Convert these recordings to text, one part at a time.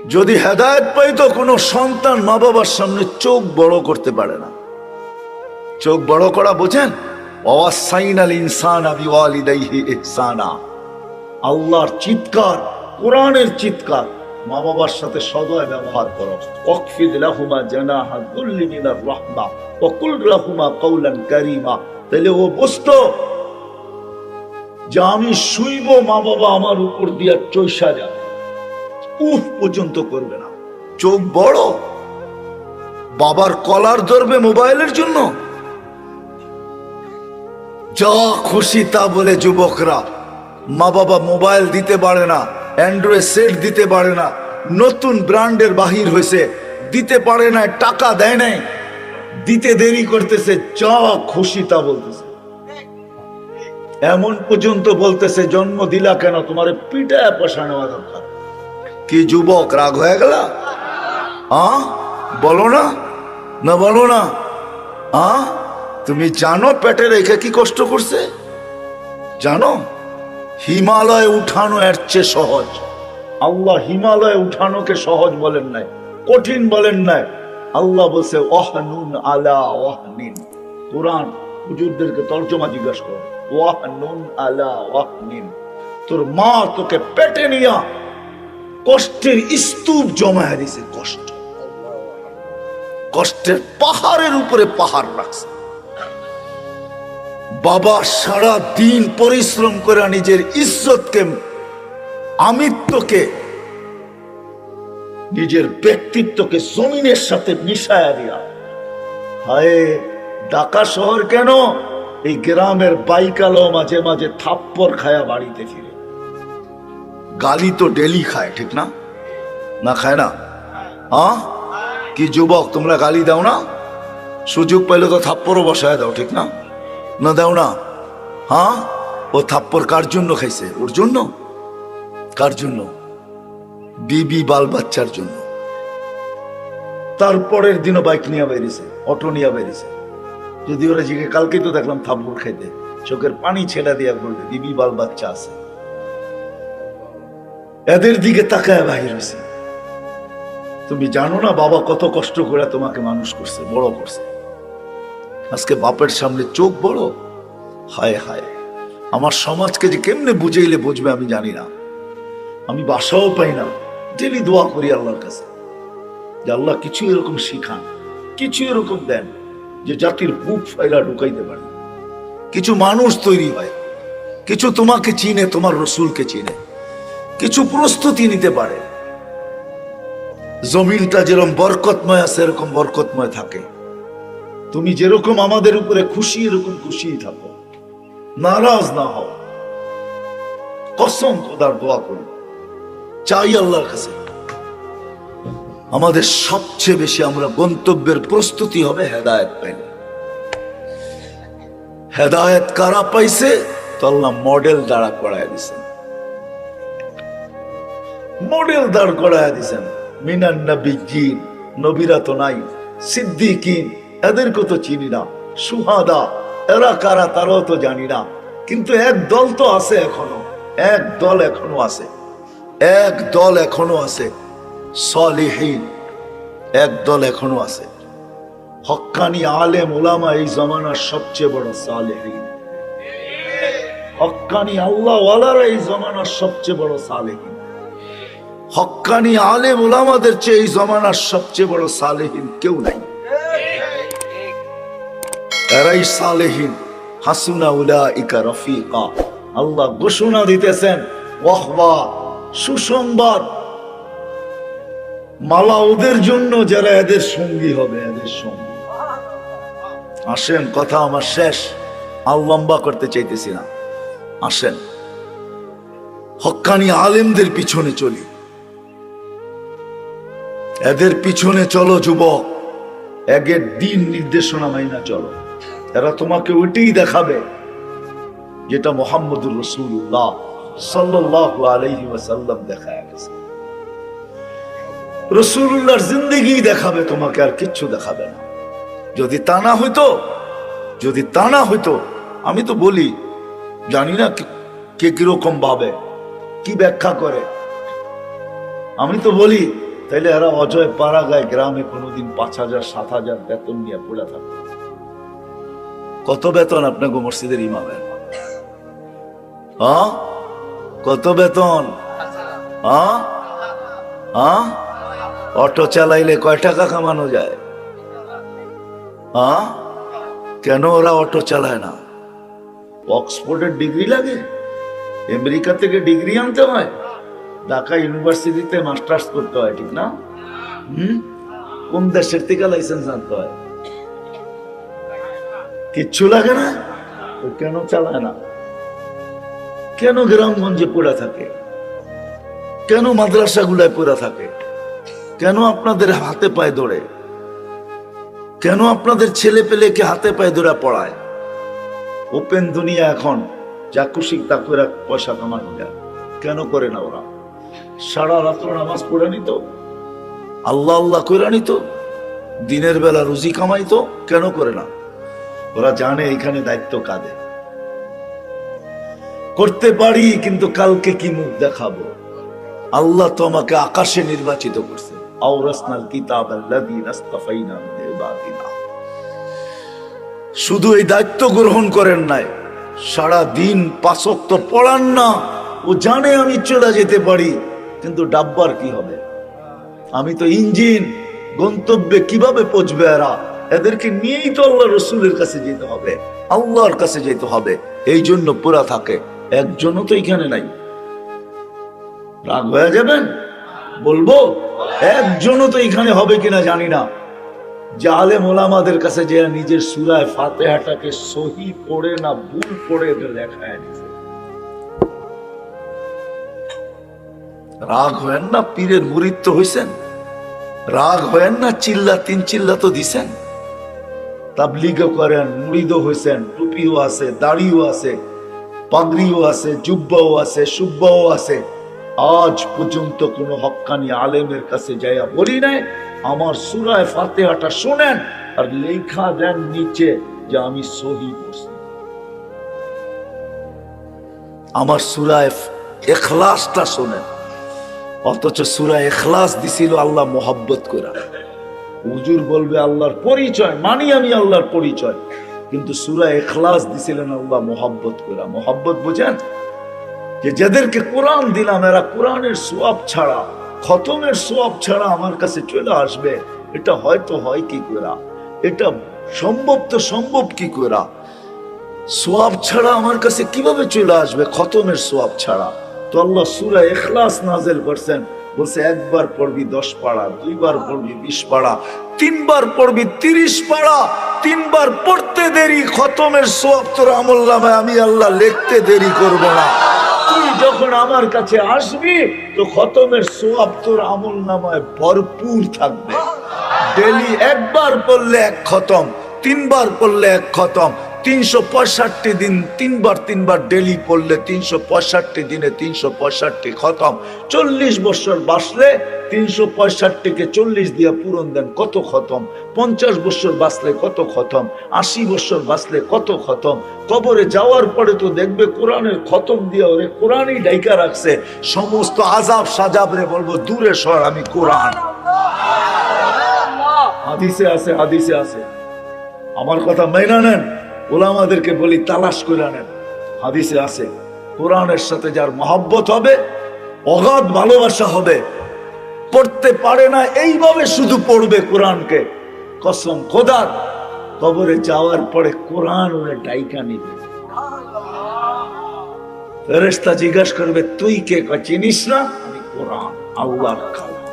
যদি হেদায়েত পাইতো, কোনো সন্তান মা বাবার সামনে চোখ বড় করতে পারে না। চোখ বড় করা বোঝেন? ওয়াসাইনাল ইনসানা বিওয়ালিদাইহি ইহসানা, আল্লাহর চিৎকার, কোরআনের চিৎকার। মা বাবার সাথে সদয় ব্যবহার করো। ওয়াকফিদ লাহুমা জানাহা যুল্লি মিনার রাহমা ওয়া কুল লাহুমা কাওলান কারীমা। তাহলে ও বুঝতো যে আমি শুইব, মা বাবা আমার উপর দিয়া চৈসা যাবে, উফ পর্যন্ত করবে না। চোখ বড়, বাবার কলার ধরবে মোবাইলের জন্য। যা খুশি তা বলে যুবকরা, মা বাবা মোবাইল দিতে পারে না, অ্যান্ড্রয়েড সেট দিতে পারে না, নতুন ব্র্যান্ডের বাহির হয়েছে, দিতে পারে না, টাকা দেয় নাই, দিতে দেরি করতেছে, যা খুশি তা বলতেছে। এমন পর্যন্ত বলতেছে, জন্ম দিলা কেন, তোমার পিঠায় পয়সা নেওয়া দরকার। কি যুবক, রাগ হয়ে গেল? বলো না, না বলো না। তুমি জানো পেটে রেখে কি কষ্ট করছে? জানো? হিমালয় উঠানো এর চেয়ে সহজ। আল্লাহ হিমালয় উঠানোকে সহজ বলেন নাই, কঠিন বলেন নাই। আল্লাহ বলছে ওয়াহনুন আলা ওয়াহনিন। কোরআন হুজুরদেরকে তর্জমা জিজ্ঞাসা করো, ওয়াহনুন আলা ওয়াহনিন। তোর মা তোকে পেটে নিয়া কষ্টের স্তূপ জমায় দিছে, কষ্ট, কষ্টের পাহাড়ের উপরে পাহাড় রাখছে। বাবা সারা দিন পরিশ্রম করে নিজের ইজ্জতকে, আমিত্বকে, নিজের ব্যক্তিত্বকে জমিনের সাথে মিশায়া দিয়া, হায় ঢাকা শহর কেন, এই গ্রামের বাইকালো মাঝে মাঝে থাপ্পড় খায়া বাড়িতে ফিরে। গালি তো ডেলি খায়, ঠিক না? না খায় না? কি যুবক, তোমরা গালি দাও না? সুযোগ পাইলে তো থাপ্পড়ও বসায় দাও, ঠিক না? না দাও না? ও থাপ্পড় কার জন্য খাইছে? ওর জন্য? কার জন্য? বিবি বাল বাচ্চার জন্য। তারপরের দিনও বাইক নিয়ে বেরিয়েছে, অটো নিয়ে বেরিয়েছে। যদি ওরা জিজ্ঞে, কালকে তো দেখলাম থাপ্পড় খাইতে, চোখের পানি ছেড়া দিয়া বলবে বিবি বাল বাচ্চা আছে। এদের দিকে তাকায় বাহির হয়েছে। তুমি জানো না বাবা কত কষ্ট করে তোমাকে মানুষ করছে, বড় করছে। আজকে বাপের সামনে চোখ বড়। হায় হায়, আমার সমাজকে যে কেমনে বুঝাইলে বুঝবে আমি জানি না। আমি বাসাও পাই না, ডেলি দোয়া করি আল্লাহর কাছে যে আল্লাহ কিছু এরকম শিখান, কিছু এরকম দেন যে জাতির বুক ফাইলা ঢুকাইতে পারে। কিছু মানুষ তৈরি হয়, কিছু তোমাকে চিনে, তোমার রসুলকে চিনে, কিছু প্রস্তুতি নিতে পারে। জমিনটা যেরকম বরকতময় আছে এরকম বরকতময় থাকে। তুমি যেরকম আমাদের উপরে খুশি, এরকম খুশিই থাকো, নারাজ না হও। কসম খোদার দোয়া করি, চাই আল্লাহর কাছে আমাদের সবচেয়ে বেশি আমরা গন্তব্যের প্রস্তুতি হবে হেদায়েত পাইলে। হেদায়েত কারা পাইছে? তো আল্লাহ মডেল দাঁড়া করায় দিছেন, মডেল দাঁড় করায় দিছেন। মিনান নবিয়্যিন, নবীরা তো নাই, সিদ্দিকিন, এদেরকে তো চিনি না, শুহাদা, এরা কারা তারাও তো জানি না। কিন্তু এক দল তো আছে এখনো, এক দল এখনো আছে, এক দল এখনো আছে, সালিহিন, এক দল এখনো আছে। হক্কানি আলেম ওলামা এই জমানার সবচেয়ে বড় সালেহিন। হক্কানি আল্লাহ ওয়ালারা এই জমানার সবচেয়ে বড় সালেহিন। হক্কানি আলেম ওলামাদের চেয়ে এই জমানার সবচেয়ে বড় সালেহিন কেউ নাই। এরাই সালেহিন। হাসুনা উলাইকা রফিকা। আল্লাহ ঘোষণা দিতেছেন, ওয়াহবা, সুসংবাদ, মালা ওদের জন্য যারা এদের সঙ্গী হবে, এদের সঙ্গী। আসেন, কথা আমার শেষ, আর লম্বা করতে চাইতেছি না। আসেন, হক্কানি আলেমদের পিছনে চলি, এদের পিছনে চলো যুবক। একের দিন নির্দেশনা মাইনা চলো। এরা তোমাকে ওইটাই দেখাবে যেটা মুহাম্মদুর রাসূলুল্লাহ সাল্লাল্লাহু আলাইহি ওয়াসাল্লাম দেখায় গেছে। রাসূলুল্লাহর জিন্দেগি দেখাবে তোমাকে, আর কিচ্ছু দেখাবে না। যদি তা না হইতো, যদি তা না হইতো, আমি তো বলি, জানি না কে কিরকম ভাবে, কি ব্যাখ্যা করে। আমি তো বলি তাইলে এরা অজয় পাড়া গায়ে গ্রামে কোনোদিন 5,000 7,000 বেতন নিয়ে পড়ে থাকবে। কত বেতন আপনাকে মসজিদের ইমামের? হ্যাঁ, কত বেতন? হ্যাঁ হ্যাঁ, অটো চালাইলে কয় টাকা কামানো যায়? হ্যাঁ, কেন ওরা অটো চালায় না? অক্সফোর্ডের ডিগ্রি লাগে, আমেরিকা থেকে ডিগ্রি আনতে হয়, ঢাকা ইউনিভার্সিটিতে মাস্টার্স করতে হয়, ঠিক না? কোন দেশের থেকে লাইসেন্স আনতে হয়? কিচ্ছু লাগে না, কেন চালায় না? কেন গ্রামগঞ্জে পড়ে থাকে? কেন মাদ্রাসা গুলায় পড়ে থাকে? কেন আপনাদের হাতে পায়ে ধরে? কেন আপনাদের ছেলে পেলেকে হাতে পায়ে ধরে পড়ায়? ওপেন দুনিয়া, এখন যা খুশি তা করে পয়সা কামানো যায়। কেন করে না ওরা? সারা রাত্র নামাজ পড়ে নিত, আল্লাহ আল্লাহ করে নিত, দিনের বেলা রুজি কামাইতো, কেন করে না? ওরা জানে এখানে দায়িত্ব কাঁধে। করতে পারি, কিন্তু কালকে কি মুখ দেখাবো? আল্লাহ তো আমাকে আকাশে নির্বাচিত করছে। আওরাসনাল কিতাব আল্লাযীনা ইসতাফাইনা মিন ইবাদিনা। শুধু এই দায়িত্ব গ্রহণ করেন নাই, সারা দিন 5 ওয়াক্ত পড়ান না। ও জানে আমি চলে যেতে পারি, কিন্তু ডাব্বার কি হবে? আমি তো ইঞ্জিন, গন্তব্যে কিভাবে পৌঁছবে এরা? এদেরকে নিয়েই তো আল্লাহ রসুলের কাছে যেতে হবে, আল্লাহর কাছে যেতে হবে। এই জন্য পুরা থাকে। একজনও তো এখানে নাই। রাগ হয়ে যাবেন বলবো, একজনও তো এখানে হবে কিনা জানি না, যে আলেম ওলামাদের কাছে যে নিজের সূরা ফাতিহাটাকে সহি পড়ে না ভুল পড়ে লেখায় নিছে। রাগ হয়েন না, পীরের মুরিদ তো হইছেন, রাগ হয়েন না, চিল্লা 3 চিল্লা তো দিছেন, তাবলীগও করেন, মুরিদও হইছেন, টুপিও আছে, দাড়িও আছে, পাগড়িও আছে, জুব্বাও আছে, সুব্বাও আছে। আজ পর্যন্ত কোন হক্কানি আলেমের কাছে যাইয়া বলি নাই আমার সূরা ফাতিহাটা শোনেন আর লেখা দেন নিচে যে আমি সহি পড়ছি। আমার সূরা ইখলাসটা শোনেন। অথচ সূরা ইখলাস দিছিল আল্লাহ মোহাব্বত কইরা। হুজুর বলবে আল্লাহর পরিচয়, মানি আমি আল্লাহর পরিচয়, কিন্তু সূরা ইখলাস দিছিলেন আল্লাহ মোহাব্বত কইরা। মোহাব্বত বুঝেন? যে যাদেরকে কোরআন দিলাম এরা কোরআনের সওয়াব ছাড়া, খতমের সওয়াব ছাড়া আমার কাছে চলে আসবে, এটা হয়তো হয় কি কইরা? এটা সম্ভব তো সম্ভব কি কইরা? সওয়াব ছাড়া আমার কাছে কিভাবে চলে আসবে খতমের সওয়াব ছাড়া? তো আল্লাহ সূরা ইখলাস নাযিল করছেন, বলছে একবার পড়বি 10 পারা, 2 বার পড়বি 20 পারা, 3 বার পড়বি 30 পারা। 3 বার পড়তে দেরি, খতমের সওয়াব তোর আমলনামায় আমি আল্লাহ লিখতে দেরি করব না। তুই যখন আমার কাছে আসবি তো খতমের সওয়াব তোর আমলনামায় ভরপুর থাকবে। ডেলি 1 বার পড়লে 1 খতম, 3 বার পড়লে 1 খতম, 365 দিন 3 বার ডেলি পড়লে 365 দিনে 365 খতম। 40 বছর বাঁচলে 365-কে 40 দিয়ে পূরণ দেন, কত খতম? 50 বছর বাঁচলে কত খতম? 80 বছর বাঁচলে কত খতম? কবরে যাওয়ার পরে তো দেখবে কোরআনের খতম দিয়ে ওরে কোরআনই ডাইকা রাখছে। সমস্ত আযাব সাজাব রে বলবো দূরে সর, আমি কোরআন। হাদিসে আছে, হাদিসে আছে। আমার কথা মেনে নেন, ওলামাদেরকে বলি তালাশ করে নেন। হাদিসে আছে কোরআনের সাথে যার মহব্বত হবে, অগাধ ভালোবাসা হবে, পড়তে পারে না এইভাবে শুধু পড়বে কোরআনকে, কসম খোদার কবরে যাওয়ার পরে কোরআন ওরে ডাইকা নিবে। ফেরেশতা জিজ্ঞাসা করবে তুই কে? চিনিস না? আমি কোরআন, আল্লাহর কালাম।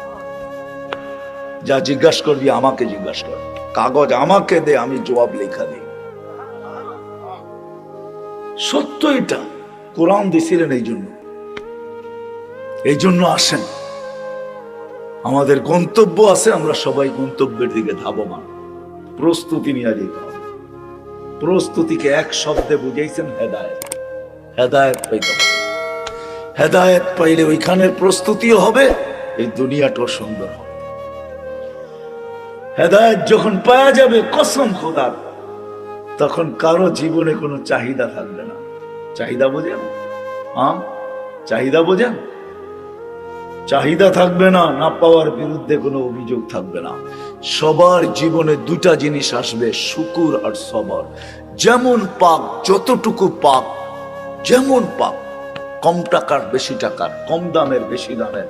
যা জিজ্ঞাসা করবি আমাকে জিজ্ঞাসা কর, কাগজ আমাকে দে, আমি জবাব লেখা দিই। সত্য এটা, কোরআন দিছিলেন এই জন্য আসেন। আমাদের গন্তব্য আছে, আমরা সবাই গন্তব্যের দিকে ধাবমান। প্রস্তুতি নিয়ে যেতে হবে। প্রস্তুতিকে এক শব্দে বুঝাইছেন হেদায়েত। হেদায়েত পাইতে হবে। হেদায়েত পাইলে ওইখানের প্রস্তুতিও হবে, এই দুনিয়াটাও সুন্দর হবে। হেদায়েত যখন পাওয়া যাবে কসম খোদার, তখন কারো জীবনে কোনো চাহিদা থাকবে না। চাহিদা বোঝেন? হ্যাঁ, চাহিদা বোঝেন? চাহিদা থাকবে না, না পাওয়ার বিরুদ্ধে কোনো অভিযোগ থাকবে না। সবার জীবনে দুটা জিনিস আসবে, শুকুর আর সবর। যেমন পাক, যতটুকু পাক, যেমন পাক, কম টাকার বেশি টাকার, কম দামের বেশি দামের,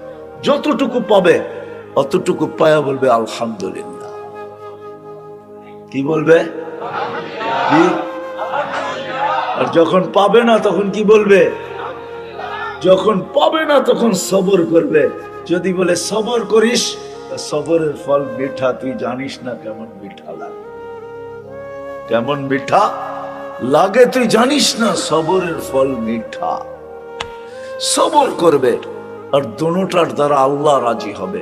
যতটুকু পাবে অতটুকু পায়া বলবে আলহামদুলিল্লাহ। কি বলবে? কি? আর যখন পাবে না তখন কি বলবে? যখন পাবে না তখন সবর করবে। যদি বলে সবর করিস, সবরের ফল মিঠা, তুই জানিস না কেমন মিঠা লাগে। কেমন মিঠা লাগে তুই জানিস না, সবরের ফল মিঠা। সবর করবে, আর দোনোটার দ্বারা আল্লাহ রাজি হবে।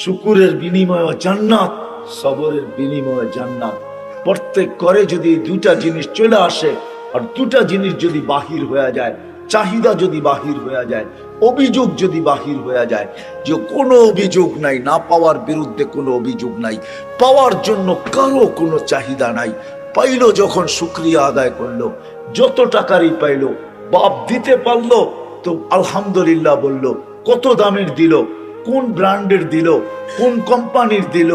শুকুরের বিনিময়ে জান্নাত, সবরের বিনিময়ে জান্নাত। প্রত্যেক করে যদি দুটা জিনিস চলে আসে, আর দুটা জিনিস যদি বাহির হয়ে যায়, চাহিদা যদি বাহির হয়ে যায়, অভিযোগ যদি বাহির হয়ে যায়, যে কোনো অভিযোগ নাই, না পাওয়ার বিরুদ্ধে কোনো অভিযোগ নাই, পাওয়ার জন্য কারো কোনো চাহিদা নাই, পাইলো যখন শুকরিয়া আদায় করলো, যত টাকারই পাইলো, বাপ দিতে পারলো তো আলহামদুলিল্লাহ বললো। কত দামের দিল, কোন ব্র্যান্ডের দিল, কোন কোম্পানির দিল,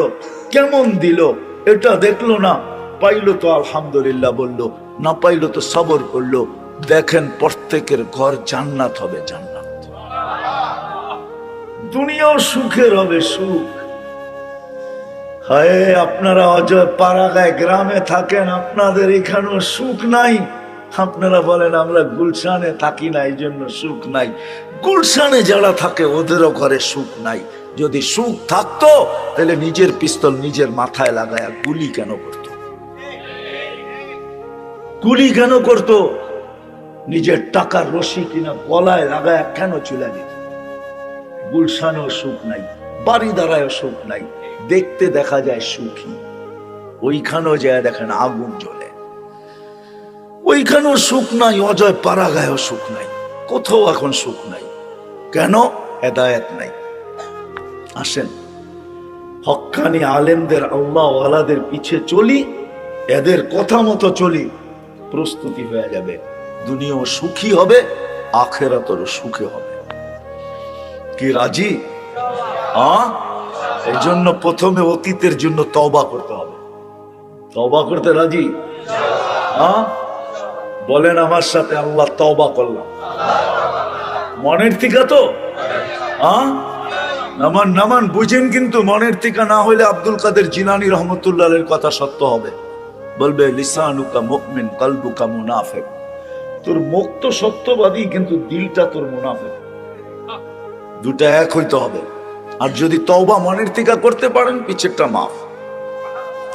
কেমন দিল, এটা দেখলো না, পাইলো তো আলহামদুলিল্লাহ বললো, না পাইলো তো সবর করলো। দেখেন প্রত্যেকের ঘর জান্নাত হবে, জান্নাত। দুনিয়াও সুখের হবে, সুখ। হায়, আপনারা অজয় পাড়াগায় গ্রামে থাকেন, আপনাদের এখানেও সুখ নাই। আপনারা বলেন আমরা গুলশানে থাকি না, এই জন্য সুখ নাই। গুলশানে যারা থাকে ওদেরও ঘরে সুখ নাই। যদি সুখ থাকতো তাহলে নিজের পিস্তল নিজের মাথায় লাগায় গুলি কেন করত? গুলি কেন করত? নিজের টাকার রশি কিনা গলায় লাগায় কেন চলে যেত? গুলশানেও সুখ নাই, বাড়ি দাঁড়ায় সুখ নাই, দেখতে দেখা যায় সুখী। ওইখানেও যায় দেখেন আগুন জ্বলে। ওইখানেও সুখ নাই, অজয় পাড়াগায়ও সুখ নাই, কোথাও এখন সুখ নাই। কেন? হেদায়েত নাই। আসেন হক্কানি আলেমদের, আল্লাহ ওয়ালাদের পিছে চলি, এদের কথা মতো চলি, প্রস্তুতি হয়ে যাবে। দুনিয়াও সুখী হবে, আখিরাতেরও সুখে হবে। কি রাজি? এই জন্য প্রথমে অতীতের জন্য তওবা করতে হবে। তওবা করতে রাজি? বলেন আমার সাথে, আল্লাহ তওবা করলাম। মনের থেকে তো নামান নামান বুঝেন, কিন্তু মনের থেকে না হইলে আব্দুল কাদের জিলানী রহমতুল্লাহের কথা সত্য হবে। বলবে লিসানুকা মুমিন কলবুকা মুনাফিক। তোর মুখ তো সত্যবাদী, কিন্তু দিলটা তোর মুনাফিক। দুটা এক হইতে হবে। আর যদি তওবা মনের থেকে করতে পারেন, পিছেরটা মাফ।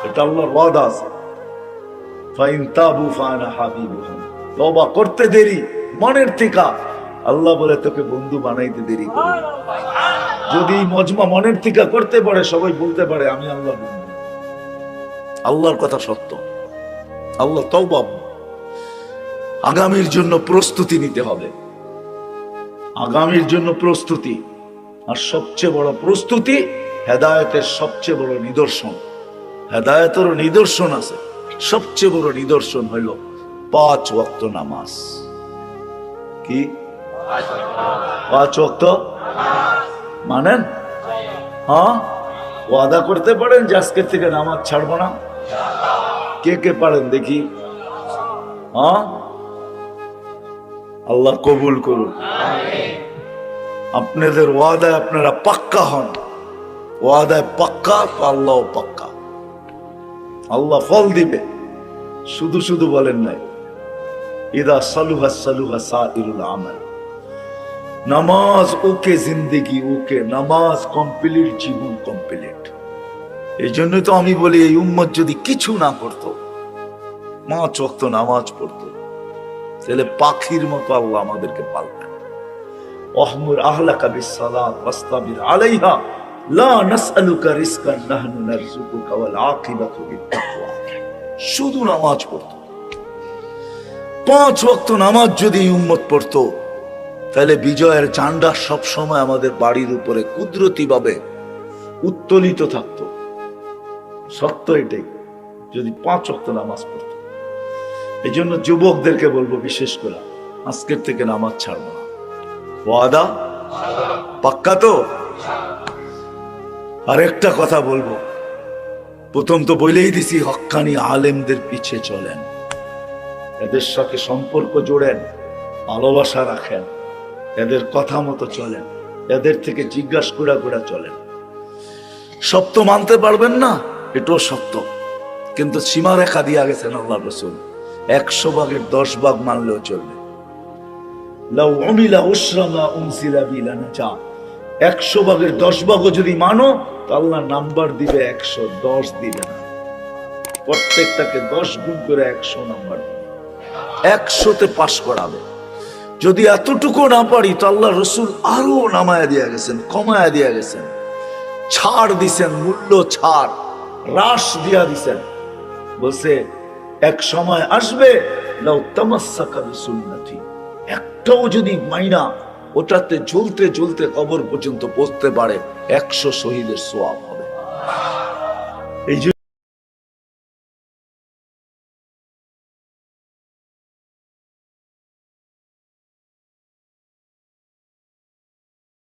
এটা আল্লাহর ওয়াদা আছে। ফাইন তাবু ফানা হাবিবুহুম। তওবা করতে দেরি মনের থেকে, আল্লাহ বলে তোকে বন্ধু বানাইতে দেরি করি। যদি মজমা মনের থেকে করতে পারে, সবাই বলতে পারে আমি আল্লাহ বন্ধু। আল্লাহর কথা সত্য। আল্লাহ তওবা। আগামীর জন্য প্রস্তুতি নিতে হবে, আগামীর জন্য প্রস্তুতি। আর সবচেয়ে বড় প্রস্তুতি হেদায়েতের সবচেয়ে বড় নিদর্শন। হেদায়েতেরও নিদর্শন আছে, সবচেয়ে বড় নিদর্শন হইল 5 ওয়াক্ত নামাজ। কি 5 ওয়াক্ত মানেন? ওয়াদা করতে পারেন যে আজকের থেকে নামাজ ছাড়বো না? কে কে পারেন দেখি? আল্লাহ কবুল করুন। আপনাদের ওয়াদায় আপনারা পাক্কা হন। ওয়াদায় পাক্কা তো আল্লাহ পাক্কা। আল্লাহ ফল দিবে। শুধু শুধু বলেন নাই, ইদা সালুহা সালুহা সাইরুল আমাল। নামাজ ওকে, জিন্দেগি ওকে, নামাজ কমপ্লিট, জীবন কমপ্লিট। এই জন্য তো আমি বলি, এই উম্মত যদি কিছু না করতো, 5 ওয়াক্ত নামাজ পড়তো, তাহলে পাখির মতো আল্লাহ আমাদেরকে পালতেন। ওয়াহমুর আহলাকা বিসসালাত ওয়াসতাবির আলাইহা লা নাসআলুকা রিজকান নাহনু নারযুকুকা ওয়াল আকিবাতু বিত্তাকওয়া। শুধু নামাজ পড়তো। 5 ওয়াক্ত নামাজ যদি উম্মত পড়তো, তাহলে বিজয়ের ঝান্ডা সব সময় আমাদের বাড়ির উপরে কুদরতি ভাবে উত্তোলিত থাকতো। সত্য এটাই, যদি 5 ওয়াক্ত নামাজ পড়তো। এই জন্য যুবকদেরকে বলবো, বিশেষ করে আজকের থেকে নামাজ ছাড়বো না। ওয়াদা? পাক্কা তো? আরেকটা কথা বলবো, প্রথম তো বলেই দিছি, হক্কানি আলেমদের পিছে চলেন, এদের সাথে সম্পর্ক জোড়েন, ভালোবাসা রাখেন, এদের কথা মতো চলেন, এদের থেকে জিজ্ঞাসা করে চলেন। সব তো মানতে পারবেন না, এটাও সত্য, কিন্তু সীমারেখা দিয়া গেছেন আল্লাহ রসুল, 100 ভাগের 10 ভাগ মানলেও চলবে। লাউ উমিলা উশরামা উনসিলা বিলানাজা, 100 ভাগের 10 ভাগও যদি মানো তো আল্লাহ নাম্বার দিবে 110 দিবে না, প্রত্যেকটাকে 10 গুণ করে 100 নাম্বার দিবে, 100তে পাশ করাবে। যদি এতটুকু না পারি তো আল্লাহ রসুল আরো নামায়া দিয়া গেছেন, কমায়া দিয়া গেছেন, ছাড় দিছেন, মূল্য ছাড়, হ্রাস দিয়া দিছেন। বলছে এক সময় আসবে, লাউ তামাসসাকা বিসুন্নতি, একটাও যদি মাইনা ওটাতে ঝুলতে ঝুলতে কবর পর্যন্ত পৌঁছতে পারে, 100 শহীদের সওয়াব হবে। এই